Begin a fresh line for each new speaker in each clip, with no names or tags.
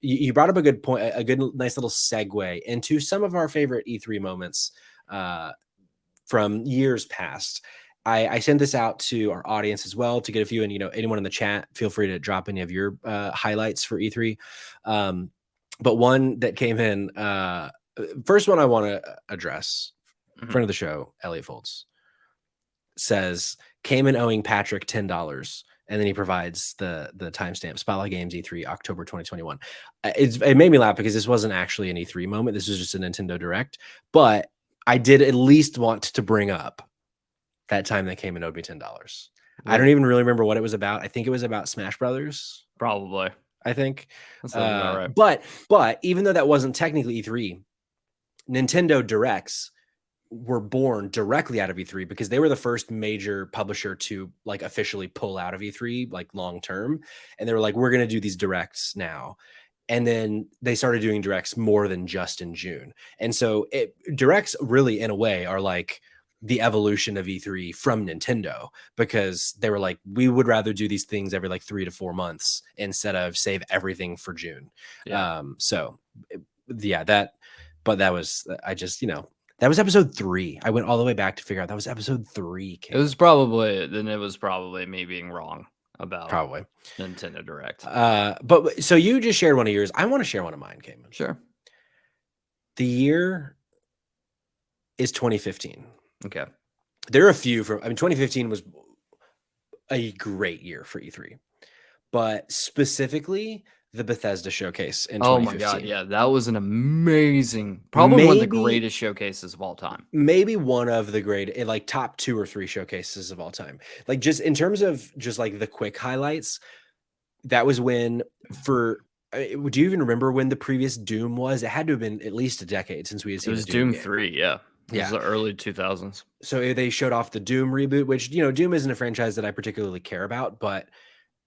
you brought up a good point, a good, nice little segue into some of our favorite E3 moments from years past. I sent this out to our audience as well to get a few, and anyone in the chat, feel free to drop any of your highlights for E3. But one that came in, first one I want to address, friend of the show, Elliot Foltz, says came in owing Patrick $10, and then he provides the timestamp: Spotlight Games E3 October 2021. It made me laugh because this wasn't actually an E3 moment. This was just a Nintendo Direct, but I did at least want to bring up that time they came and owed me $10. I don't even really remember what it was about. I think it was about Smash Brothers.
Probably.
I think.
That's about right.
But even though that wasn't technically E3, Nintendo Directs were born directly out of E3 because they were the first major publisher to like officially pull out of E3 like long term, and they were like, we're going to do these Directs now. And then they started doing Directs more than just in June. And so Directs really, in a way, are like the evolution of E3 from Nintendo, because they were like, we would rather do these things every like 3 to 4 months instead of save everything for June. Yeah. That was, I just, that was episode 3. I went all the way back to figure out that was episode 3.
It was probably me being wrong about
probably
Nintendo Direct.
But so you just shared one of yours. I want to share one of mine, Cayman.
Sure.
The year is 2015.
Okay.
There are a few 2015 was a great year for E3, but specifically the Bethesda showcase in 2015. Oh my God.
Yeah. That was an amazing, probably one of the greatest showcases of all time.
Maybe one of the great, like top 2 or 3 showcases of all time. Like just in terms of just like the quick highlights, that was when do you even remember when the previous Doom was? It had to have been at least a decade since we had seen
it. It was Doom 3. Yeah.
Yeah,
it was the early 2000s.
So they showed off the Doom reboot, which, Doom isn't a franchise that I particularly care about, but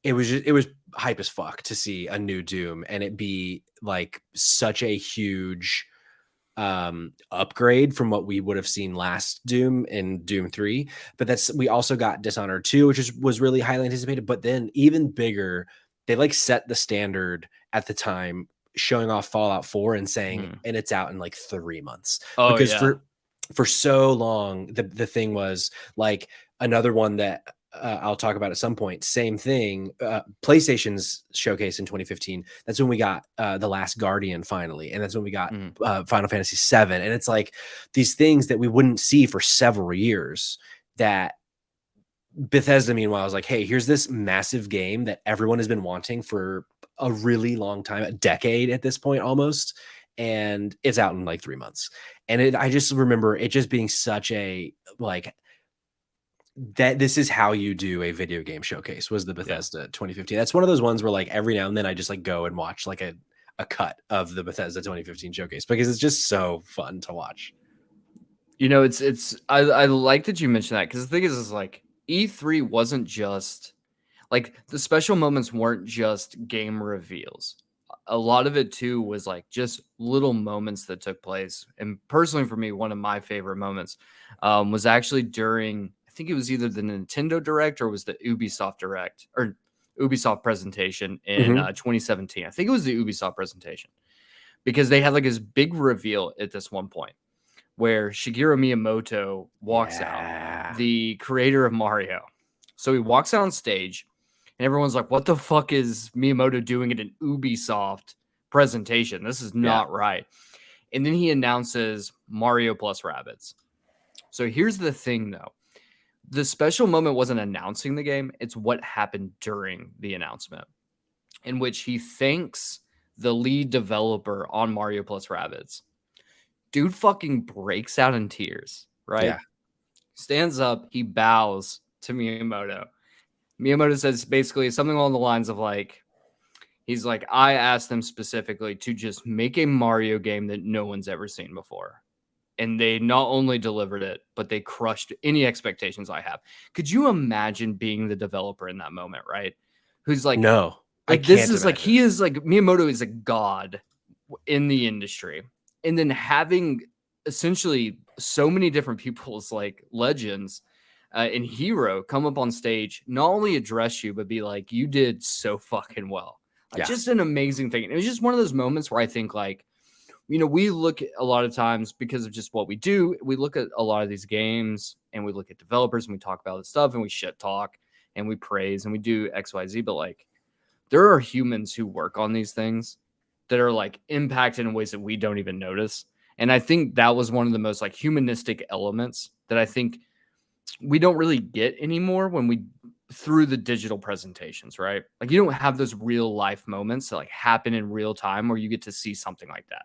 it was hype as fuck to see a new Doom and it be like such a huge upgrade from what we would have seen last Doom in Doom 3. But we also got Dishonored 2, which was really highly anticipated. But then even bigger, they like set the standard at the time, showing off Fallout 4 and saying, and it's out in like 3 months.
Oh,
because
yeah.
for so long, the thing was like another one that I'll talk about at some point. Same thing. PlayStation's showcase in 2015. That's when we got The Last Guardian finally, and that's when we got Final Fantasy VII. And it's like these things that we wouldn't see for several years. That Bethesda, meanwhile, is like, hey, here's this massive game that everyone has been wanting for a really long time, a decade at this point almost, and it's out in like 3 months. And I just remember it just being such a like, that this is how you do a video game showcase, was the Bethesda 2015. That's one of those ones where like every now and then I just like go and watch like a cut of the Bethesda 2015 showcase because it's just so fun to watch.
I like that you mentioned that, because the thing is like E3 wasn't just like the special moments weren't just game reveals. A lot of it too was like just little moments that took place. And personally for me, one of my favorite moments was actually during, I think it was either the Nintendo Direct or was the Ubisoft Direct or Ubisoft presentation in 2017. I think it was the Ubisoft presentation, because they had like this big reveal at this one point where Shigeru Miyamoto walks out, the creator of Mario. So he walks out on stage and everyone's like, what the fuck is Miyamoto doing at an Ubisoft presentation? This is not right. And then he announces Mario plus Rabbids. So here's the thing though. The special moment wasn't announcing the game. It's what happened during the announcement, in which he thanks the lead developer on Mario plus Rabbids. Dude fucking breaks out in tears, right?
Yeah.
Stands up. He bows to Miyamoto. Miyamoto says basically something along the lines of like, he's like, I asked them specifically to just make a Mario game that no one's ever seen before. And they not only delivered it, but they crushed any expectations I have. Could you imagine being the developer in that moment, right? Who's like,
no,
like this is like, he is like, Miyamoto is a god in the industry. And then having essentially so many different people's like legends and hero come up on stage, not only address you, but be like, you did so fucking well.
Yeah.
Just an amazing thing. It was just one of those moments where I think like, we look at a lot of times because of just what we do. We look at a lot of these games and we look at developers and we talk about this stuff and we shit talk and we praise and we do X, Y, Z. But like, there are humans who work on these things that are like impacted in ways that we don't even notice. And I think that was one of the most like humanistic elements that I think we don't really get anymore when we through the digital presentations, right? Like you don't have those real life moments that like happen in real time where you get to see something like that.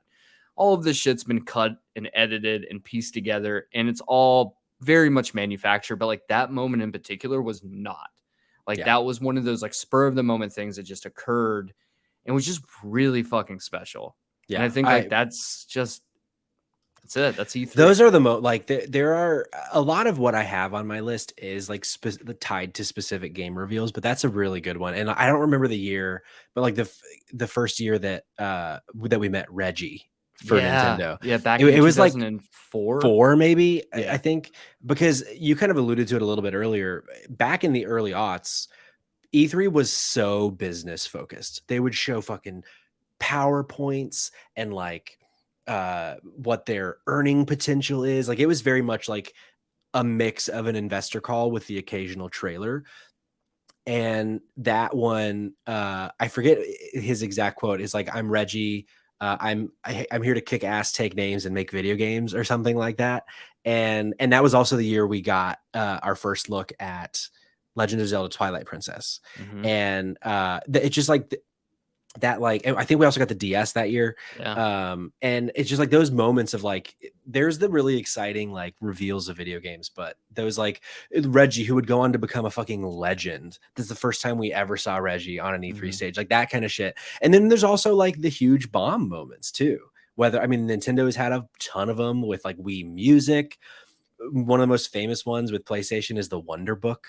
All of this shit's been cut and edited and pieced together, and it's all very much manufactured. But like that moment in particular was not. Like
Yeah.
that was one of those like spur of the moment things that just occurred and was just really fucking special. And I
Yeah.
think like that's it. That's E3.
Those are the like there are a lot of what I have on my list is like tied to specific game reveals, but that's a really good one. And I don't remember the year, but like the first year that that we met Reggie for Nintendo.
Yeah, back
It
in
was like
2004.
4 maybe,
Yeah.
I think, because you kind of alluded to it a little bit earlier. Back in the early aughts, E3 was so business focused. They would show fucking PowerPoints and like what their earning potential is. Like it was very much like a mix of an investor call with the occasional trailer. And that one, I forget his exact quote, is like, I'm Reggie. I'm here to kick ass, take names, and make video games, or something like that. And that was also the year we got our first look at Legend of Zelda Twilight Princess.
Mhm.
And it's just like that, like, I think we also got the DS that year.
Yeah.
And it's just like those moments of like, there's the really exciting like reveals of video games, but those like Reggie, who would go on to become a fucking legend. This is the first time we ever saw Reggie on an E3 stage, like that kind of shit. And then there's also like the huge bomb moments too. Whether, I mean, Nintendo has had a ton of them with like Wii Music. One of the most famous ones with PlayStation is the Wonder Book.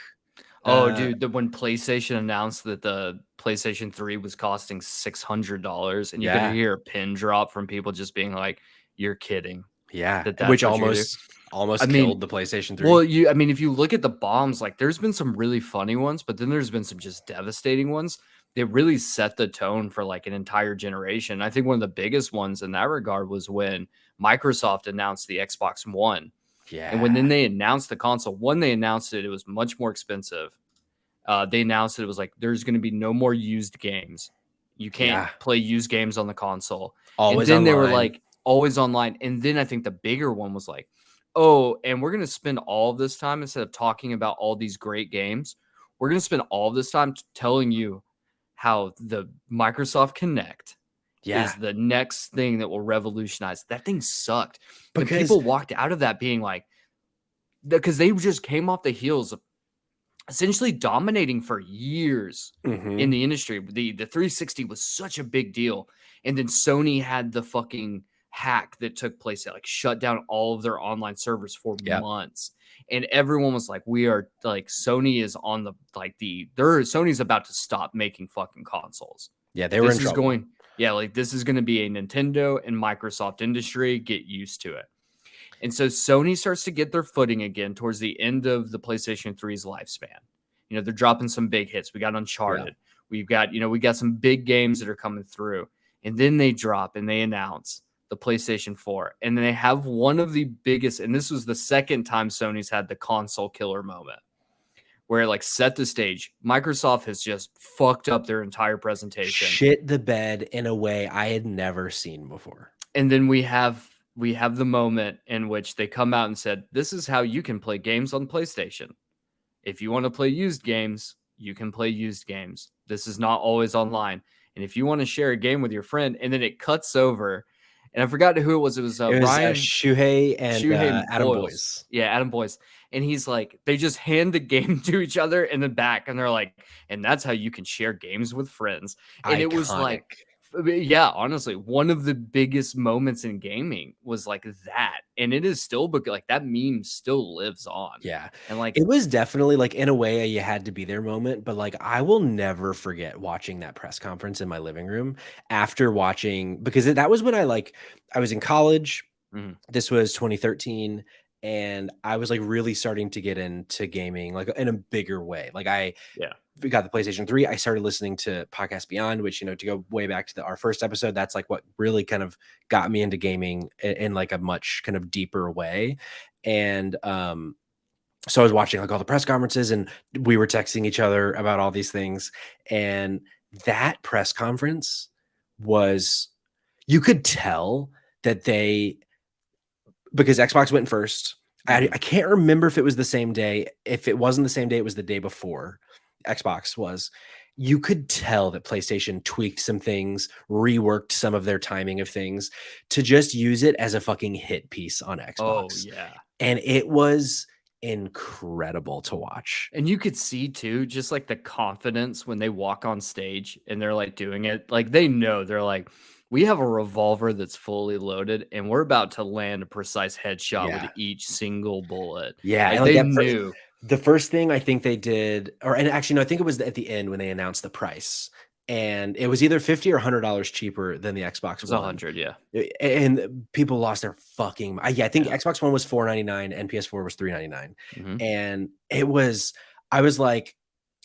Oh, dude, when PlayStation announced that the PlayStation 3 was costing $600 and you could
Yeah.
hear a pin drop from people just being like, "You're kidding."
Yeah.
That's
Which
what you're gonna do.
almost
I mean,
killed the PlayStation 3.
well, I mean, if you look at the bombs, like there's been some really funny ones, but then there's been some just devastating ones. They really set the tone for like an entire generation. I think one of the biggest ones in that regard was when Microsoft announced the Xbox One.
Yeah.
And when then they announced the console, when they announced it, it was much more expensive. They announced that it was like there's going to be no more used games. You can't play used games on the console.
Always
and then
online.
they were like always online. And then I think the bigger one was like, oh, and we're going to spend all of this time instead of talking about all these great games, we're going to spend all of this time telling you how the Microsoft Kinect is the next thing that will revolutionize. That thing sucked. Because and people walked out of that being like, because they just came off the heels of essentially dominating for years in the industry. The 360 was such a big deal. And then Sony had the fucking hack that took place that like shut down all of their online servers for months. And everyone was like, we are like, Sony is on the, like Sony's about to stop making fucking consoles.
Yeah, they were in trouble.
Like this is going to be a Nintendo and Microsoft industry. Get used to it. And so Sony starts to get their footing again towards the end of the PlayStation 3's lifespan. They're dropping some big hits. We got Uncharted. We've got, we got some big games that are coming through. And then they drop and they announce the PlayStation 4. And then they have one of the biggest, and this was the second time Sony's had the console killer moment, where it like set the stage. Microsoft has just fucked up their entire presentation.
Shit the bed in a way I had never seen before.
And then we have the moment in which they come out and said, this is how you can play games on PlayStation. If you want to play used games, you can play used games. This is not always online. And if you want to share a game with your friend, and then it cuts over, and I forgot who it was. It was Ryan
Shuhei and Adam Boyce.
Yeah, Adam Boyce. And he's like, they just hand the game to each other in the back, and they're like, and that's how you can share games with friends. And
Iconic.
It was like, yeah, honestly, one of the biggest moments in gaming was like that. And it is still, but like that meme still lives on.
Yeah.
And like,
it was definitely like in a way you had to be there moment, but like I will never forget watching that press conference in my living room after watching, because that was when I was in college. This was 2013. And I was like really starting to get into gaming like in a bigger way. Like got the PlayStation 3, I started listening to Podcast Beyond, which, to go way back to our first episode, that's like what really kind of got me into gaming in like a much kind of deeper way. And so I was watching like all the press conferences, and we were texting each other about all these things. And that press conference was, you could tell that because Xbox went first. I can't remember if it was the same day. If it wasn't the same day, it was the day before Xbox was. You could tell that PlayStation tweaked some things, reworked some of their timing of things to just use it as a fucking hit piece on Xbox.
Oh, yeah.
And it was incredible to watch.
And you could see too, just like the confidence when they walk on stage and they're like doing it. Like they know, they're like, we have a revolver that's fully loaded and we're about to land a precise headshot with each single bullet.
Yeah.
Like they knew.
The first thing I think they did, and actually, no, I think it was at the end when they announced the price. And it was either $50 or $100 cheaper than the Xbox One. It
was 100, yeah.
And people lost their fucking. I think Xbox One was $499 and PS4 was $399. And I was like,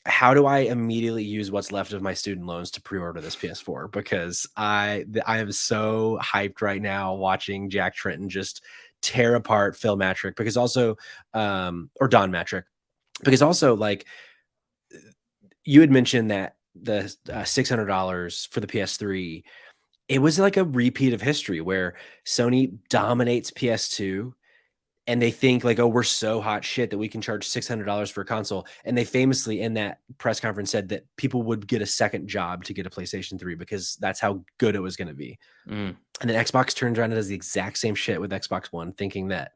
how do I immediately use what's left of my student loans to pre-order this PS4? Because I am so hyped right now watching Jack Tretton just tear apart Phil Matrick, because also, or Don Matrick, because also, like, you had mentioned that the $600 for the PS3, it was like a repeat of history where Sony dominates PS2 and they think like, oh, we're so hot shit that we can charge $600 for a console. And they famously in that press conference said that people would get a second job to get a PlayStation 3 because that's how good it was going to be. And then Xbox turns around and does the exact same shit with Xbox One, thinking that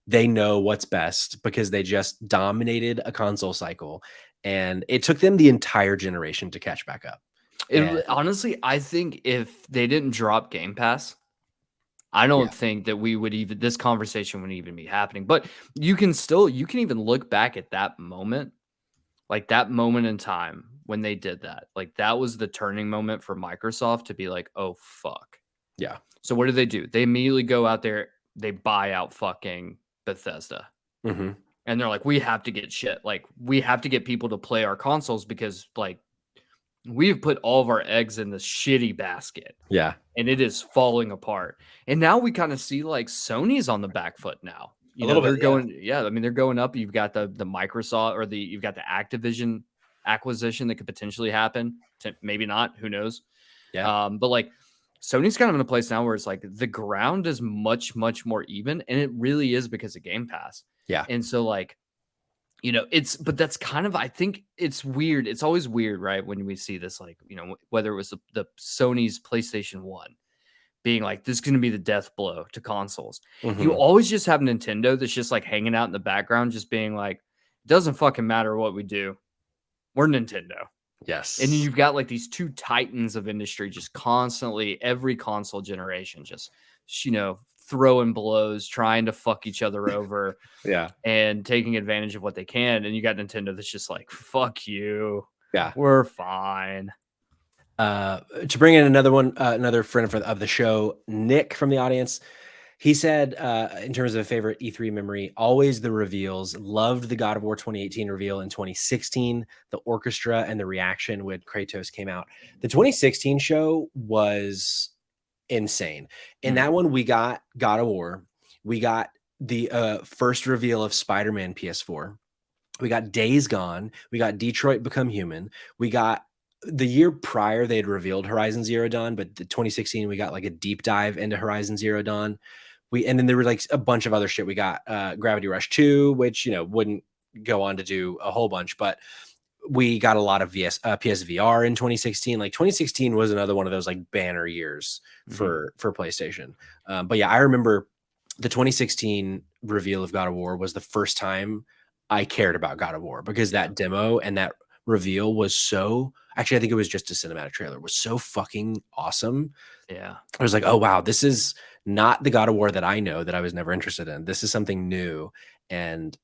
they know what's best because they just dominated a console cycle. And it took them the entire generation to catch back up.
Honestly, I think if they didn't drop Game Pass, I don't think that this conversation would even be happening. But you can even look back at that moment, like that moment in time when they did that. Like that was the turning moment for Microsoft to be like, oh, fuck.
Yeah.
So what do? They immediately go out there, they buy out fucking Bethesda. And they're like, we have to get shit. Like, we have to get people to play our consoles because, like, we've put all of our eggs in this shitty basket.
Yeah.
And it is falling apart. And now we kind of see, like, Sony's on the back foot now. They're going up. You've got the Microsoft or you've got the Activision acquisition that could potentially happen. Maybe not. Who knows?
Yeah.
But, like, Sony's kind of in a place now where it's like the ground is much, much more even. And it really is because of Game Pass.
Yeah.
And so like, but that's kind of, I think it's weird. It's always weird, right? When we see this, like, whether it was the Sony's PlayStation 1 being like, this is going to be the death blow to consoles. You always just have Nintendo that's just like hanging out in the background, just being like, it doesn't fucking matter what we do. We're Nintendo.
Yes.
And you've got like these two titans of industry just constantly, every console generation, just, throwing blows, trying to fuck each other over, and taking advantage of what they can. And you got Nintendo that's just like, fuck you.
Yeah,
we're fine.
To bring in another friend of the show, Nick from the audience, he said, in terms of a favorite E3 memory, always the reveals. Loved the God of War 2018 reveal in 2016, the orchestra and the reaction when Kratos came out. The 2016 show was insane. In that one, we got God of War. We got the first reveal of Spider-Man PS4. We got Days Gone. We got Detroit Become Human. We got the year prior, they had revealed Horizon Zero Dawn, but the 2016, we got like a deep dive into Horizon Zero Dawn. And then there were like a bunch of other shit. We got Gravity Rush 2, which, wouldn't go on to do a whole bunch, but we got a lot of PSVR in 2016. Like 2016 was another one of those like banner years for PlayStation. But yeah, I remember the 2016 reveal of God of War was the first time I cared about God of War, because that demo and that reveal was so, actually, I think it was just a cinematic trailer, was so fucking awesome.
Yeah.
I was like, oh wow, this is not the God of War that I know, that I was never interested in. This is something new. And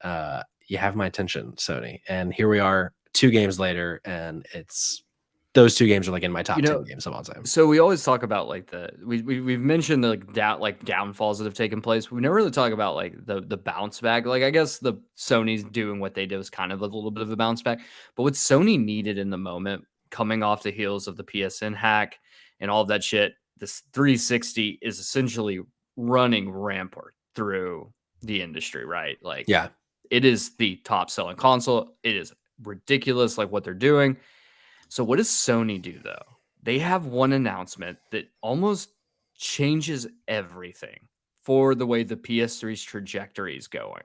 you have my attention, Sony. And here we are 2 games later, and it's those two games are like in my top
You
10
know,
games of all time.
so we always talk about like we've mentioned the like downfalls that have taken place. We never really talk about like the bounce back. Like I guess the Sony's doing what they did was kind of a little bit of a bounce back. But what Sony needed in the moment, coming off the heels of the PSN hack and all of that shit, this 360 is essentially running rampart through the industry, right? Like
Yeah.
it is the top selling console. It is ridiculous like what they're doing. So what does Sony do though? They have one announcement that almost changes everything for the way the PS3's trajectory is going.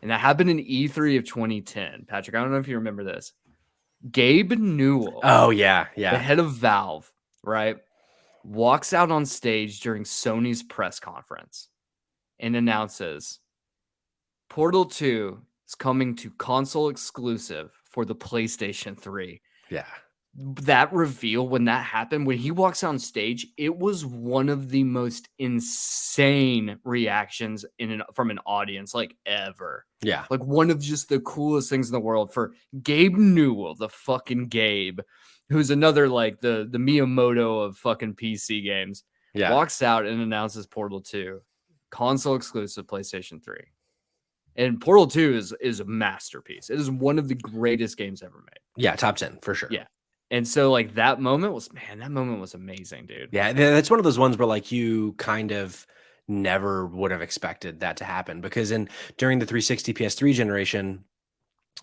And that happened in E3 of 2010. Patrick, I don't know if you remember this. Gabe Newell,
Oh yeah,
the
yeah.
head of Valve, right, walks out on stage during Sony's press conference and announces Portal 2 is coming to console exclusive for the PlayStation 3.
Yeah.
That reveal, when that happened, when he walks on stage, it was one of the most insane reactions from an audience like ever.
Yeah.
Like one of just the coolest things in the world for Gabe Newell, the fucking Gabe, who's another like the Miyamoto of fucking PC games,
Yeah.
walks out and announces Portal 2, console exclusive PlayStation 3. And Portal 2 is a masterpiece. It is one of the greatest games ever made.
Yeah, top 10 for sure.
Yeah. And so like that moment was amazing, dude.
Yeah, that's one of those ones where like you kind of never would have expected that to happen because during the 360 PS3 generation,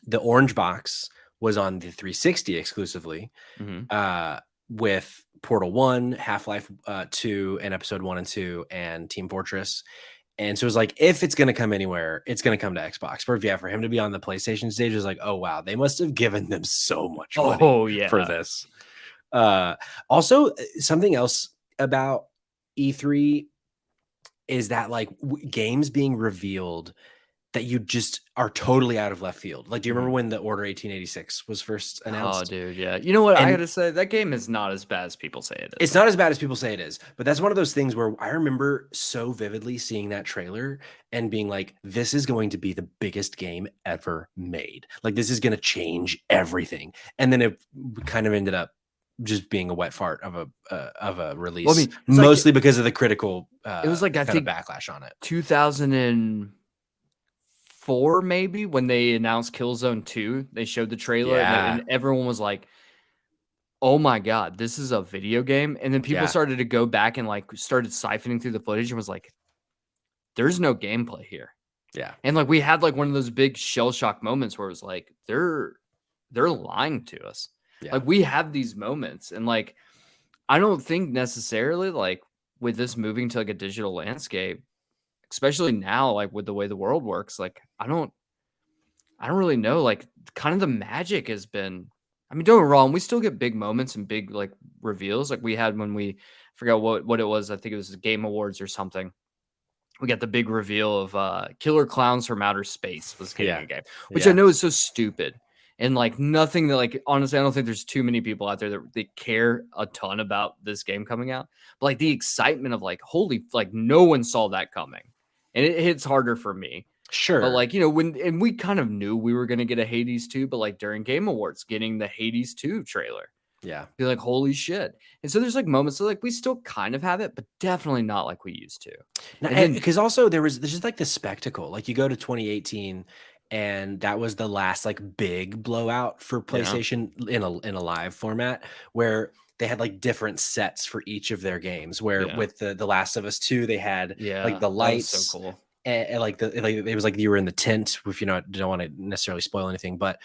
the orange box was on the 360 exclusively, with Portal 1, Half-Life 2, and Episode 1 and 2, and Team Fortress. And so it was like, if it's going to come anywhere, it's going to come to Xbox. But yeah, for him to be on the PlayStation stage is like, oh, wow, they must have given them so much money for this. Also, something else about E3 is that like games being revealed that you just are totally out of left field. Like, do you remember when the Order 1886 was first announced?
Oh, dude, yeah. You know what? I
And
gotta say, that game is not as bad as people say it is.
it's not as bad as people say it is, but that's one of those things where I remember so vividly seeing that trailer and being like, this is going to be the biggest game ever made. Like, this is going to change everything. And then it kind of ended up just being a wet fart of a release,
Well, I mean, it's
mostly because of the critical
it was like I think
backlash on it.
2004 maybe when they announced Killzone 2, they showed the trailer and everyone was like, oh my god, this is a video game. And then people started to go back and like started siphoning through the footage and was like, there's no gameplay here.
Yeah.
And like we had like one of those big shell shock moments where it was like they're lying to us.
Yeah.
Like we have these moments, and like I don't think necessarily like with this moving to like a digital landscape, especially now, like with the way the world works, like I don't really know. Like kind of the magic has been. I mean, don't get me wrong, we still get big moments and big like reveals, like we had when we forgot what it was. I think it was the Game Awards or something. We got the big reveal of Killer Clowns from Outer Space was getting a game, which I know is so stupid. And like nothing that like honestly, I don't think there's too many people out there that care a ton about this game coming out. But like the excitement of like, holy, like no one saw that coming. And it hits harder for me.
Sure.
But like, you know, and we kind of knew we were gonna get a Hades 2, but like during Game Awards, getting the Hades 2 trailer.
Yeah.
Be like, holy shit. And so there's like moments that like we still kind of have it, but definitely not like we used to.
Because also there's just like the spectacle. Like you go to 2018 and that was the last like big blowout for PlayStation in a live format where they had like different sets for each of their games. Where with the Last of Us 2, they had like the lights,
so cool.
And like it was like you were in the tent. If you don't want to necessarily spoil anything, but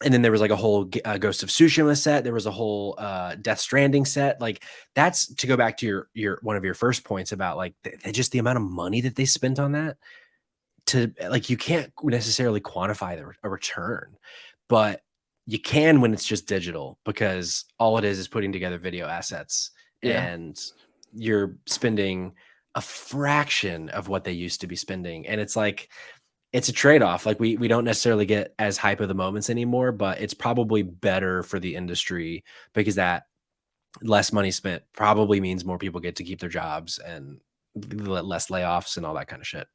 and then there was like a whole Ghost of Tsushima set. There was a whole Death Stranding set. Like that's to go back to your one of your first points about like just the amount of money that they spent on that. To like you can't necessarily quantify a return, but you can when it's just digital because all it is putting together video assets and you're spending a fraction of what they used to be spending, and it's like it's a trade-off. Like we don't necessarily get as hype of the moments anymore, but it's probably better for the industry because that less money spent probably means more people get to keep their jobs and less layoffs and all that kind of shit.